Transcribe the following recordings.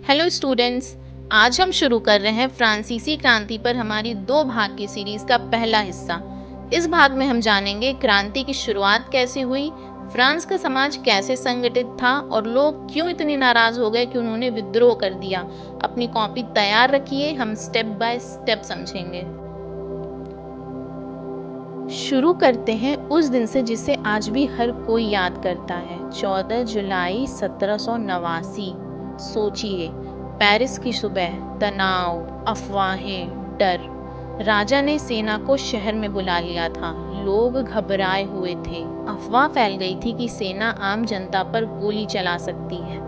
Hello students. आज हम शुरू कर रहे हैं फ्रांसीसी क्रांति पर हमारी 2 भाग की सीरीज का पहला हिस्सा। इस भाग में हम जानेंगे क्रांति की शुरुआत कैसे हुई, फ्रांस का समाज कैसे संगठित था और लोग क्यों इतने नाराज हो गए कि उन्होंने विद्रोह कर दिया। अपनी कॉपी तैयार रखिए, हम स्टेप बाय स्टेप समझेंगे। शुरू करते हैं उस दिन से जिसे आज भी हर कोई याद करता है, 14 जुलाई 1789। सोचिए, पेरिस की सुबह, तनाव, अफवाहें, डर। राजा ने सेना को शहर में बुला लिया था। लोग घबराए हुए थे। अफवाह फैल गई थी कि सेना आम जनता पर गोली चला सकती है।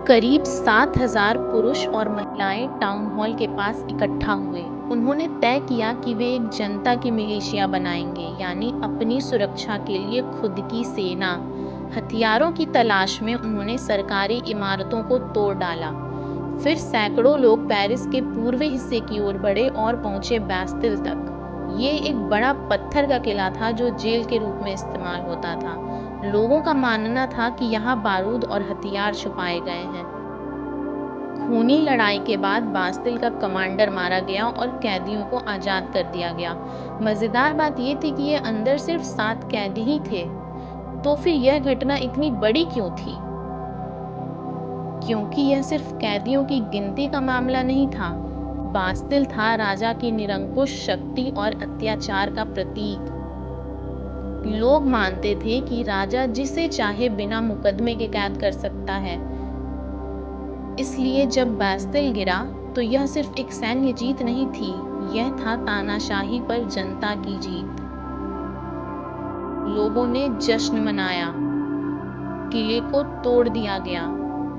करीब 7,000 पुरुष और महिलाएं टाउन हॉल के पास इकट्ठा हुए। उन्होंने तय किया कि वे एक जनता की मिलिशिया बनाएंगे, यानी अपनी सुरक्षा के लिए खुद की सेना। हथियारों की तलाश में उन्होंने सरकारी इमारतों को तोड़ डाला। फिर सैकड़ों लोग पेरिस के पूर्वी हिस्से की ओर बढ़े और पहुंचे बास्तिल तक। ये एक बड़ा पत्थर का किला था जो जेल के रूप में इस्तेमाल होता था। लोगों का मानना था कि यहाँ बारूद और हथियार छुपाए गए हैं। खूनी लड़ाई के बाद बास्तिल का कमांडर मारा गया और कैदियों को आजाद कर दिया गया। मजेदार बात यह थी कि ये अंदर सिर्फ 7 कैदी ही थे। तो फिर यह घटना इतनी बड़ी क्यों थी? क्योंकि यह सिर्फ कैदियों की गिनती का मामला नहीं था। बास्तिल था राजा की निरंकुश शक्ति और अत्याचार का प्रतीक। लोग मानते थे कि राजा जिसे चाहे बिना मुकदमे के कैद कर सकता है। इसलिए जब बास्तिल गिरा तो यह सिर्फ एक सैन्य जीत नहीं थी, यह था तानाशाही पर जनता की जीत। लोगों ने जश्न मनाया। किले को तोड़ दिया गया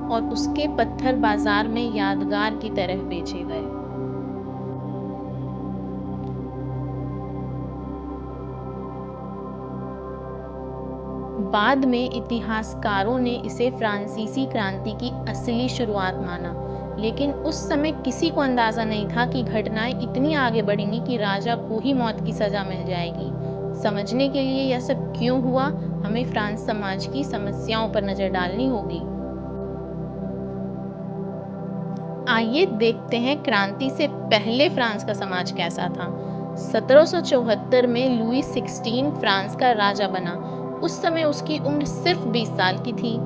और उसके पत्थर बाजार में यादगार की तरह बेचे गए। बाद में इतिहासकारों ने इसे फ्रांसीसी क्रांति की असली शुरुआत माना, लेकिन उस समय किसी को अंदाजा नहीं था कि घटनाएं इतनी आगे बढ़ेंगी कि राजा को ही मौत की सजा मिल जाएगी। समझने के लिए यह सब क्यों हुआ, हमें फ्रांस समाज की समस्याओं पर नजर डालनी होगी। आइए देखते हैं क्रांति से पहले फ्रांस का समाज कैसा था। 1774 में लुई 16 फ्रांस का राजा बना। उस समय उसकी उम्र सिर्फ 20 साल की थी।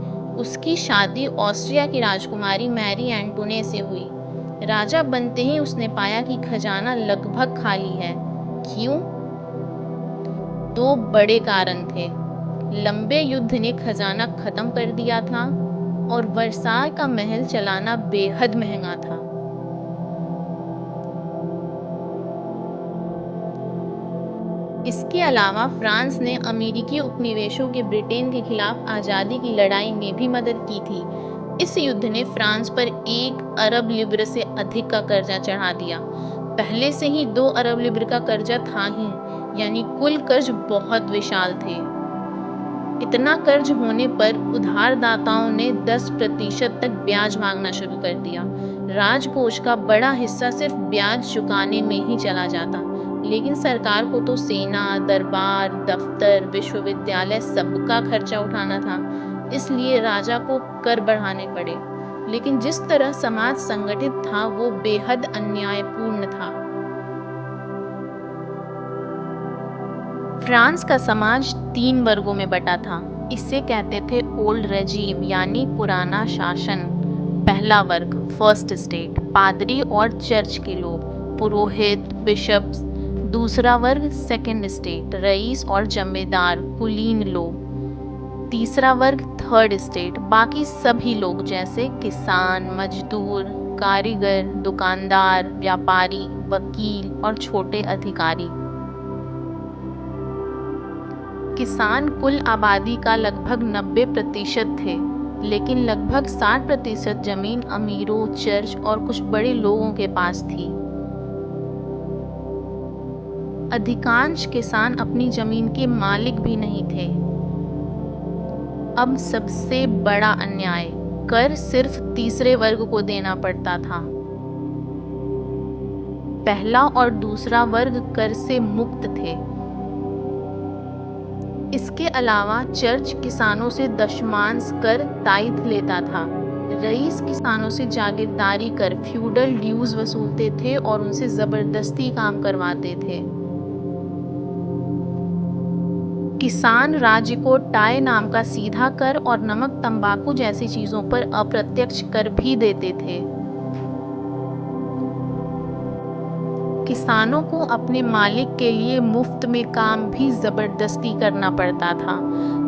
उसकी शादी ऑस्ट्रिया की राजकुमारी मैरी एंटोने से हुई। राजा बनते ही उसने पाया कि खजाना लगभग खाली है। क्यों? 2 बड़े कारण थे। लंबे युद्ध ने खजाना खत्म कर दिया था और वर्साय का महल चलाना बेहद महंगा था। इसके अलावा फ्रांस ने अमेरिकी उपनिवेशों के ब्रिटेन के खिलाफ आज़ादी की लड़ाई में भी मदद की थी। इस युद्ध ने फ्रांस पर 1 अरब लिब्र से अधिक का कर्जा चढ़ा दिया। पहले से ही 2 अरब लिब्र का कर्जा था ही, यानी कुल कर्ज बहुत विशाल थे। इतना कर्ज होने पर उधारदाताओं ने 10% तक ब्याज मांगना शुरू कर दिया। राजकोष का बड़ा हिस्सा सिर्फ ब्याज चुकाने में ही चला जाता, लेकिन सरकार को तो सेना, दरबार, दफ्तर, विश्वविद्यालय सबका खर्चा उठाना था। इसलिए राजा को कर बढ़ाने पड़े। लेकिन जिस तरह समाज संगठित था वो बेहद अन्यायपूर्ण था। फ्रांस का समाज 3 वर्गों में बटा था। इसे कहते थे ओल्ड रेजीम, यानी पुराना शासन। पहला वर्ग, फर्स्ट स्टेट, पादरी और चर्च के लोग, पुरोहित, बिशप्स। दूसरा वर्ग, सेकंड स्टेट, रईस और जमींदार, कुलीन लोग। तीसरा वर्ग, थर्ड स्टेट, बाकी सभी लोग जैसे किसान, मजदूर, कारीगर, दुकानदार, व्यापारी, वकील और छोटे अधिकारी। किसान कुल आबादी का लगभग 90% थे, लेकिन लगभग 60% जमीन अमीरों, चर्च और कुछ बड़े लोगों के पास थी। अधिकांश किसान अपनी जमीन के मालिक भी नहीं थे। अब सबसे बड़ा अन्याय, कर सिर्फ तीसरे वर्ग को देना पड़ता था। पहला और दूसरा वर्ग कर से मुक्त थे। इसके अलावा चर्च किसानों से दशमांश कर ताइथ लेता था। रईस किसानों से जागीरदारी कर फ्यूडल ड्यूज वसूलते थे और उनसे जबरदस्ती काम करवाते थे। किसान राज्य को टाई नाम का सीधा कर और नमक तंबाकू जैसी चीजों पर अप्रत्यक्ष कर भी देते थे। किसानों को अपने मालिक के लिए मुफ्त में काम भी जबरदस्ती करना पड़ता था,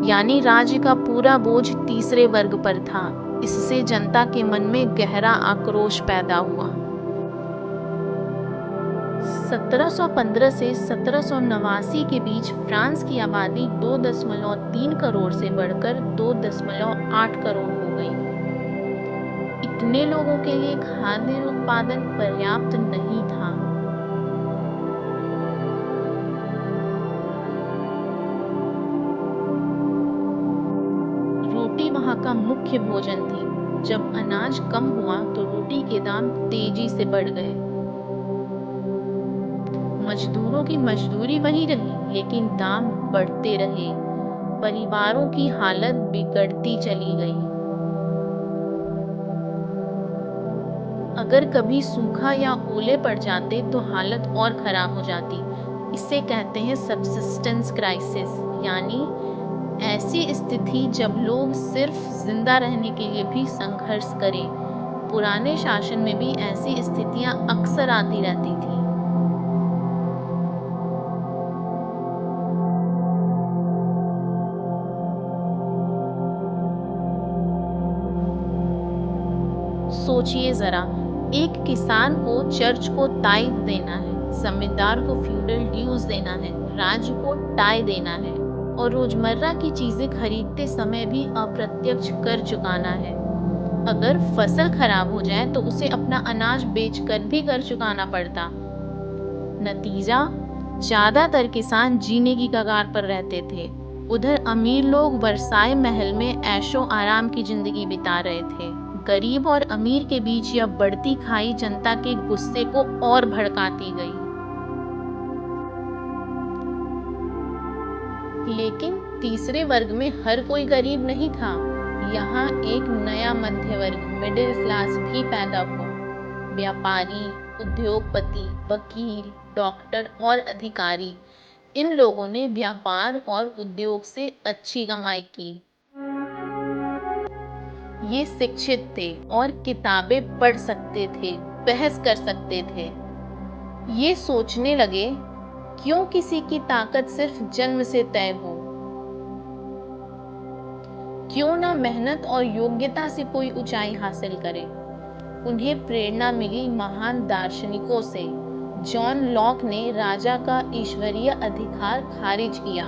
यानी राज्य का पूरा बोझ तीसरे वर्ग पर था। इससे जनता के मन में गहरा आक्रोश पैदा हुआ। 1715 से 1789 के बीच फ्रांस की आबादी 2.3 करोड़ से बढ़कर 2.8 करोड़ हो गई। इतने लोगों के लिए खाद्य उत्पादन पर्याप्त नहीं था। रोटी वहां का मुख्य भोजन थी। जब अनाज कम हुआ तो रोटी के दाम तेजी से बढ़ गए। मजदूरों की मजदूरी वही रही, लेकिन दाम बढ़ते रहे। परिवारों की हालत बिगड़ती चली गई। अगर कभी सूखा या ओले पड़ जाते तो हालत और खराब हो जाती। इसे कहते हैं सबसिस्टेंस क्राइसिस, यानी ऐसी स्थिति जब लोग सिर्फ जिंदा रहने के लिए भी संघर्ष करें। पुराने शासन में भी ऐसी स्थितियां अक्सर आती रहती थी। सोचिए जरा, एक किसान को चर्च को ताइथ देना है, जमींदार को फ्यूडल ड्यूज देना है, राज्य को टाई देना है और रोजमर्रा की चीजें खरीदते समय भी अप्रत्यक्ष कर चुकाना है। अगर फसल खराब हो जाए तो उसे अपना अनाज बेचकर भी कर चुकाना पड़ता। नतीजा, ज्यादातर किसान जीने की कगार पर रहते थे। उधर अमीर लोग वर्साई महल में ऐशो आराम की जिंदगी बिता रहे थे। गरीब और अमीर के बीच यह बढ़ती खाई जनता के गुस्से को और भड़काती गई। लेकिन तीसरे वर्ग में हर कोई गरीब नहीं था। यहाँ एक नया मध्य वर्ग, मिडिल क्लास भी पैदा हुआ। व्यापारी, उद्योगपति, वकील, डॉक्टर और अधिकारी, इन लोगों ने व्यापार और उद्योग से अच्छी कमाई की। ये शिक्षित थे और किताबें पढ़ सकते थे, बहस कर सकते थे। ये सोचने लगे, क्यों किसी की ताकत सिर्फ जन्म से तय हो? क्यों ना मेहनत और योग्यता से कोई ऊंचाई हासिल करे? उन्हें प्रेरणा मिली महान दार्शनिकों से। जॉन लॉक ने राजा का ईश्वरीय अधिकार खारिज किया,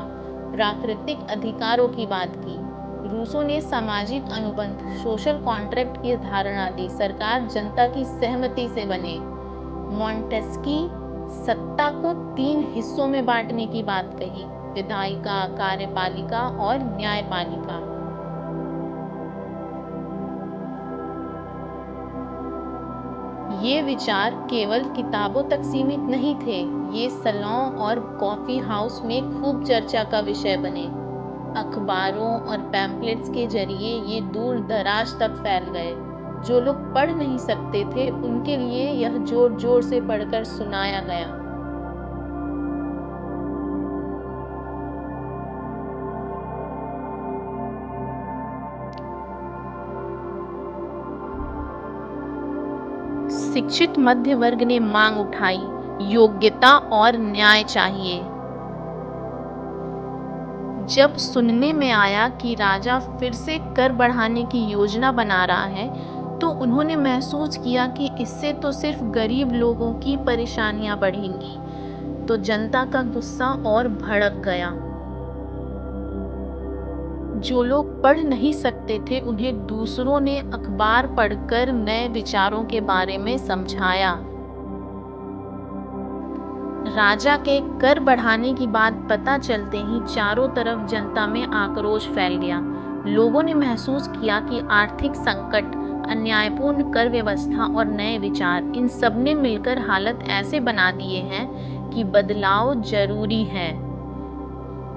प्राकृतिक अधिकारों की बात की। रूसो ने सामाजिक अनुबंध, सोशल कॉन्ट्रैक्ट की धारणा दी। सरकार जनता की सहमति से बने। मॉन्टेस्की सत्ता को 3 हिस्सों में बांटने की बात कही, विधायिका, कार्यपालिका और न्यायपालिका। ये विचार केवल किताबों तक सीमित नहीं थे, ये सलों और कॉफी हाउस में खूब चर्चा का विषय बने। अखबारों और पैम्पलेट्स के जरिए ये दूर दराज तक फैल गए। जो लोग पढ़ नहीं सकते थे उनके लिए यह जोर जोर से पढ़कर सुनाया गया। शिक्षित मध्य वर्ग ने मांग उठाई, योग्यता और न्याय चाहिए। जब सुनने में आया कि राजा फिर से कर बढ़ाने की योजना बना रहा है, तो उन्होंने महसूस किया कि इससे तो सिर्फ गरीब लोगों की परेशानियां बढ़ेंगी। तो जनता का गुस्सा और भड़क गया। जो लोग पढ़ नहीं सकते थे उन्हें दूसरों ने अखबार पढ़कर नए विचारों के बारे में समझाया। राजा के कर बढ़ाने की बात पता चलते ही चारों तरफ जनता में आक्रोश फैल गया। लोगों ने महसूस किया कि आर्थिक संकट, अन्यायपूर्ण कर व्यवस्था और नए विचार, इन सब ने मिलकर हालत ऐसे बना दिए हैं कि बदलाव जरूरी है।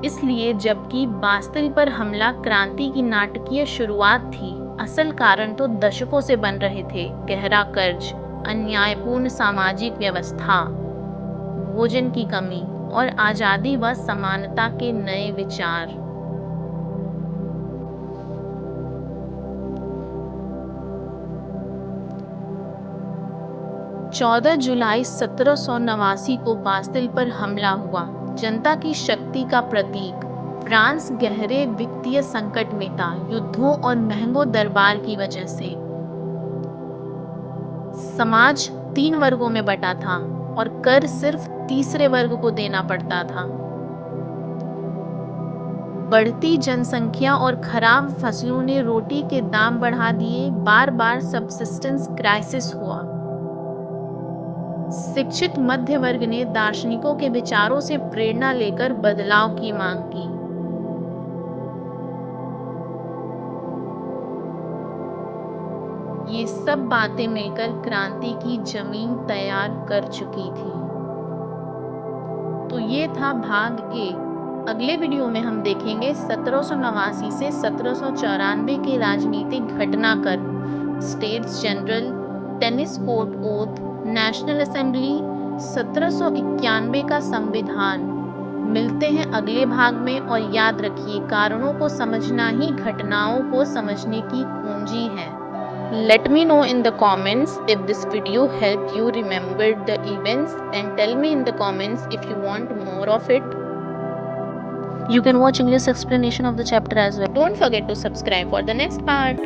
इसलिए जबकि बास्तिल पर हमला क्रांति की नाटकीय शुरुआत थी, असल कारण तो दशकों से बन रहे थे। गहरा कर्ज, अन्यायपूर्ण सामाजिक व्यवस्था, भोजन की कमी और आजादी व समानता के नए विचार। 14 जुलाई 1789 को बास्तिल पर हमला हुआ। जनता की शक्ति का प्रतीक। फ्रांस गहरे वित्तीय संकट में था, युद्धों और महंगों दरबार की वजह से। समाज 3 वर्गों में बटा था और कर सिर्फ तीसरे वर्ग को देना पड़ता था। बढ़ती जनसंख्या और खराब फसलों ने रोटी के दाम बढ़ा दिए। बार बार सबसिस्टेंस क्राइसिस हुआ। शिक्षित मध्य वर्ग ने दार्शनिकों के विचारों से प्रेरणा लेकर बदलाव की मांग की। ये सब बातें मिलकर क्रांति की जमीन तैयार कर चुकी थी। तो ये था भाग ए। अगले वीडियो में हम देखेंगे 1789 से 1794 के राजनीतिक घटनाक्रम, states general, tennis court oath, national assembly, 1791 का संविधान। मिलते हैं अगले भाग में और याद रखिए, कारणों को समझना ही घटनाओं को समझने की कुंजी है। Let me know in the comments if this video helped you remember the events, and tell me in the comments if you want more of it. You can watch English explanation of the chapter as well. Don't forget to subscribe for the next part.